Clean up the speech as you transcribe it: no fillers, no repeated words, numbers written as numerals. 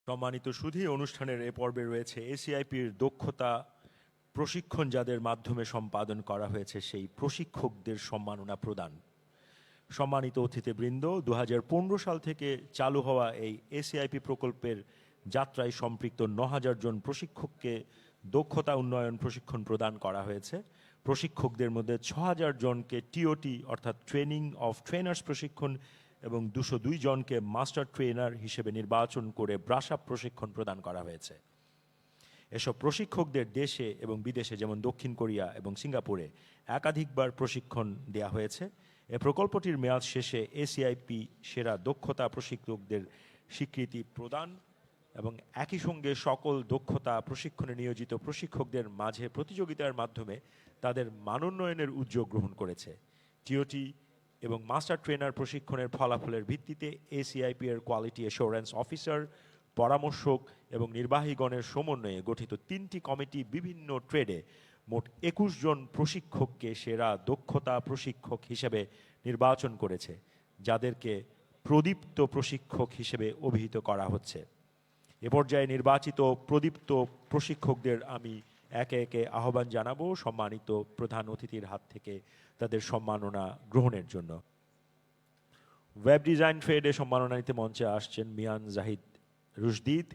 সম্মানিত সুধী, অনুষ্ঠানের এ পর্বে রয়েছে এসিআইপির দক্ষতা প্রশিক্ষণ যাদের মাধ্যমে সম্পাদন করা হয়েছে সেই প্রশিক্ষকদের সম্মাননা প্রদান। সম্মানিত অতিথিবৃন্দ, 2015 সাল থেকে চালু হওয়া এই এসিআইপি প্রকল্পের যাত্রায় সম্পৃক্ত 9000 জন প্রশিক্ষককে দক্ষতা উন্নয়ন প্রশিক্ষণ প্রদান করা হয়েছে। প্রশিক্ষকদের মধ্যে 6000 জনকে টিওটি অর্থাৎ ট্রেনিং অফ ট্রেনার্স প্রশিক্ষণ এবং 202 জনকে মাস্টার ট্রেনার হিসেবে নির্বাচন করে ব্রাশ আপ প্রশিক্ষণ প্রদান করা হয়েছে। এসব প্রশিক্ষকদের দেশে এবং বিদেশে যেমন দক্ষিণ কোরিয়া এবং সিঙ্গাপুরে একাধিকবার প্রশিক্ষণ দেওয়া হয়েছে। এ প্রকল্পটির মেয়াদ শেষে এসিআইপি সেরা দক্ষতা প্রশিক্ষকদের স্বীকৃতি প্রদান এবং একই সঙ্গে সকল দক্ষতা প্রশিক্ষণে নিয়োজিত প্রশিক্ষকদের মাঝে প্রতিযোগিতার মাধ্যমে তাদের মানোন্নয়নের উদ্যোগ গ্রহণ করেছে। টিওটি এবং মাস্টার ট্রেনার প্রশিক্ষণের ফলাফলের ভিত্তিতে এসিআইপি এর কোয়ালিটি অ্যাসুরেন্স অফিসার, পরামর্শক এবং নির্বাহীগণের সমন্বয়ে গঠিত 3টি কমিটি বিভিন্ন ট্রেডে মোট 21 জন প্রশিক্ষককে সেরা দক্ষতা প্রশিক্ষক হিসেবে নির্বাচন করেছে, যাদেরকে প্রদীপ্ত প্রশিক্ষক হিসেবে অভিহিত করা হচ্ছে। এ পর্যায়ে নির্বাচিত প্রদীপ্ত প্রশিক্ষকদের আমি একে একে আহ্বান জানাবো সম্মানিত প্রধান অতিথির হাত থেকে তাদের সম্মাননা গ্রহণের জন্য। ওয়েব ডিজাইন ট্রেডে সম্মাননা নিতে মঞ্চে আসছেন মিয়ান জাহিদ রুশদিদ,